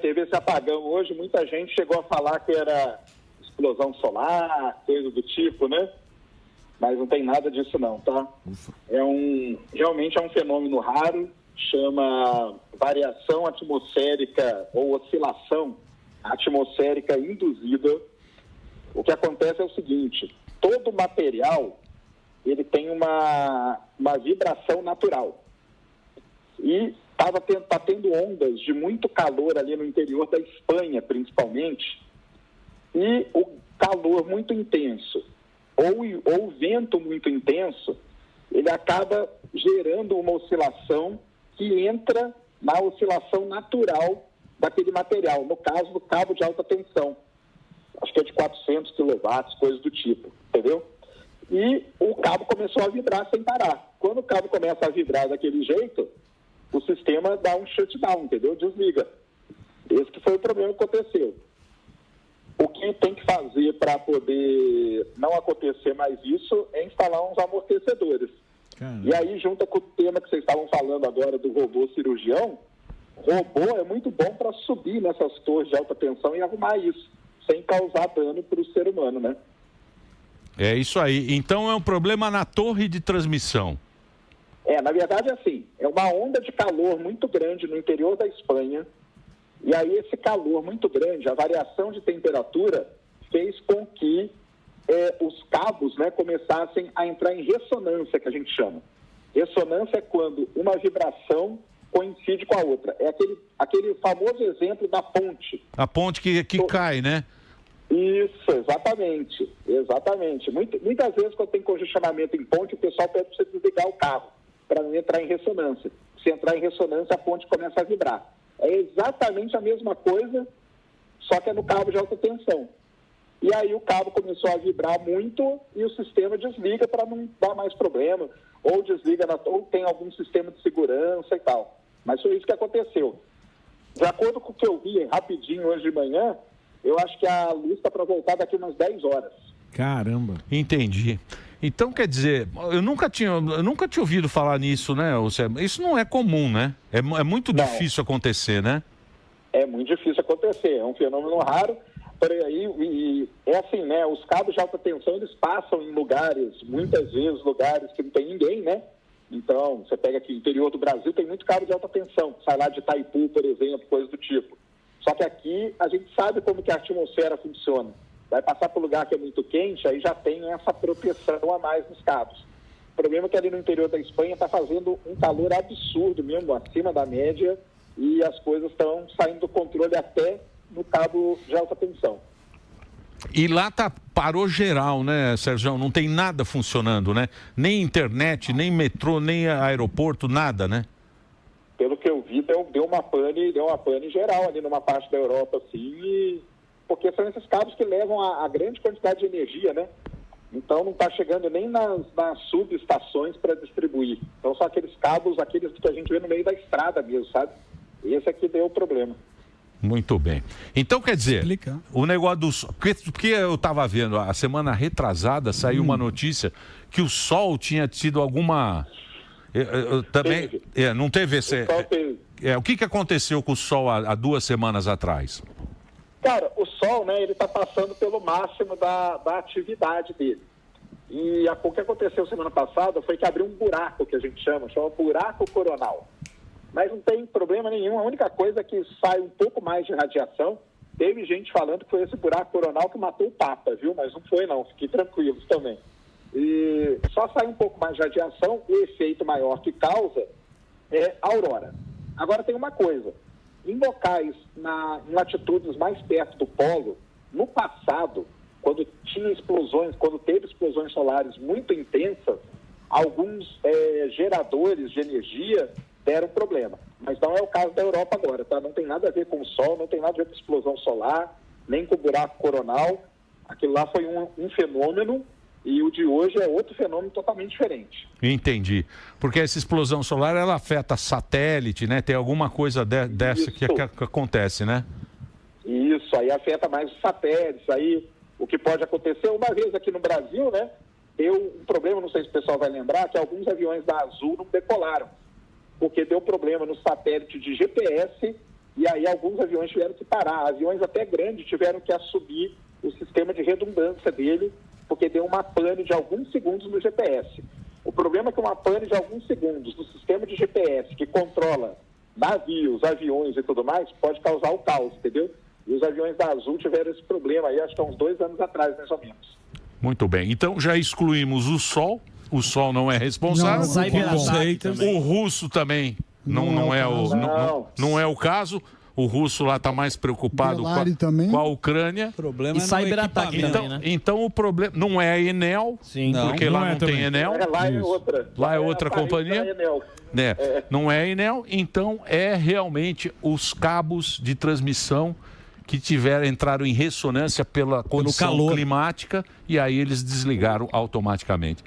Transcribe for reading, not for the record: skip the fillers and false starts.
Teve esse apagão hoje, muita gente chegou a falar que era explosão solar, coisa do tipo, né? Mas não tem nada disso não, tá? Realmente é um fenômeno raro, chama variação atmosférica ou oscilação atmosférica induzida. O que acontece é o seguinte, todo material, ele tem uma vibração natural. E está tendo ondas de muito calor ali no interior da Espanha, principalmente, e o calor muito intenso, ou o vento muito intenso, ele acaba gerando uma oscilação que entra na oscilação natural daquele material, no caso do cabo de alta tensão. Acho que é de 400 quilowatts, coisas do tipo, entendeu? E o cabo começou a vibrar sem parar. Quando o cabo começa a vibrar daquele jeito, o sistema dá um shutdown, entendeu? Desliga. Esse que foi o problema que aconteceu. O que tem que fazer para poder não acontecer mais isso é instalar uns amortecedores. Caramba. E aí, junto com o tema que vocês estavam falando agora do robô cirurgião, robô é muito bom para subir nessas torres de alta tensão e arrumar isso, sem causar dano para o ser humano, né? É isso aí. Então é um problema na torre de transmissão. Na verdade é assim, é uma onda de calor muito grande no interior da Espanha, e aí esse calor muito grande, a variação de temperatura, fez com que os cabos, né, começassem a entrar em ressonância, que a gente chama. Ressonância é quando uma vibração coincide com a outra. É aquele famoso exemplo da ponte. A ponte que cai, né? Isso, exatamente. Muitas vezes, quando tem congestionamento em ponte, o pessoal pede para você desligar o carro, para não entrar em ressonância. Se entrar em ressonância, a ponte começa a vibrar. É exatamente a mesma coisa, só que é no cabo de alta tensão. E aí o cabo começou a vibrar muito e o sistema desliga para não dar mais problema, ou desliga, ou tem algum sistema de segurança e tal. Mas foi isso que aconteceu. De acordo com o que eu vi rapidinho hoje de manhã, eu acho que a luz está para voltar daqui umas 10 horas. Caramba. Entendi. Então, quer dizer, eu nunca tinha ouvido falar nisso, né? Isso não é comum, né? É muito difícil acontecer, né? É muito difícil acontecer, é um fenômeno raro. E é assim, né? Os cabos de alta tensão, eles passam em lugares, muitas vezes lugares que não tem ninguém, né? Então, você pega aqui no interior do Brasil, tem muito cabo de alta tensão, sai lá de Itaipu, por exemplo, coisa do tipo. Só que aqui a gente sabe como que a atmosfera funciona. Vai passar por lugar que é muito quente, aí já tem essa proteção a mais nos cabos. O problema é que ali no interior da Espanha está fazendo um calor absurdo mesmo, acima da média, e as coisas estão saindo do controle até no cabo de alta tensão. E lá parou geral, né, Sérgio? Não tem nada funcionando, né? Nem internet, nem metrô, nem aeroporto, nada, né? Pelo que eu vi, deu uma pane geral ali numa parte da Europa, assim, porque são esses cabos que levam a grande quantidade de energia, né? Então não está chegando nem nas subestações para distribuir. Então são aqueles cabos, aqueles que a gente vê no meio da estrada mesmo, sabe? Esse aqui deu o problema. Muito bem. Então, quer dizer, o negócio do sol... Porque eu estava vendo, a semana retrasada saiu uma notícia que o sol tinha tido alguma... também não teve esse... O que aconteceu com o sol há 2 semanas atrás? Cara, o sol, né, ele está passando pelo máximo da atividade dele. E o que aconteceu semana passada foi que abriu um buraco, que a gente chama buraco coronal. Mas não tem problema nenhum, a única coisa é que sai um pouco mais de radiação. Teve gente falando que foi esse buraco coronal que matou o Papa, viu? Mas não foi não, fiquem tranquilos também. E só sai um pouco mais de radiação, o efeito maior que causa é a aurora. Agora tem uma coisa, em locais, em latitudes mais perto do polo, no passado, quando teve explosões solares muito intensas, alguns geradores de energia deram problema. Mas não é o caso da Europa agora, tá? Não tem nada a ver com o Sol, não tem nada a ver com explosão solar, nem com o buraco coronal. Aquilo lá foi um fenômeno e o de hoje é outro fenômeno totalmente diferente. Entendi. Porque essa explosão solar, ela afeta satélite, né? Tem alguma coisa dessa que acontece, né? Isso, aí afeta mais os satélites. Aí o que pode acontecer, uma vez aqui no Brasil, né? Deu um problema, não sei se o pessoal vai lembrar, que alguns aviões da Azul não decolaram, porque deu problema no satélite de GPS e aí alguns aviões tiveram que parar. Aviões até grandes tiveram que assumir o sistema de redundância dele, porque deu uma pane de alguns segundos no GPS. O problema é que uma pane de alguns segundos no sistema de GPS que controla navios, aviões e tudo mais, pode causar o caos, entendeu? E os aviões da Azul tiveram esse problema aí, acho que há uns 2 anos atrás, mais ou menos. Muito bem. Então já excluímos o Sol. O Sol não é responsável. O russo também não é o caso. O russo lá está mais preocupado com a Ucrânia. E cyberataque também, né? Então o problema não é a Enel, porque lá não tem Enel. Lá é outra companhia. Não é a Enel, então é realmente os cabos de transmissão que entraram em ressonância pela condição climática e aí eles desligaram automaticamente.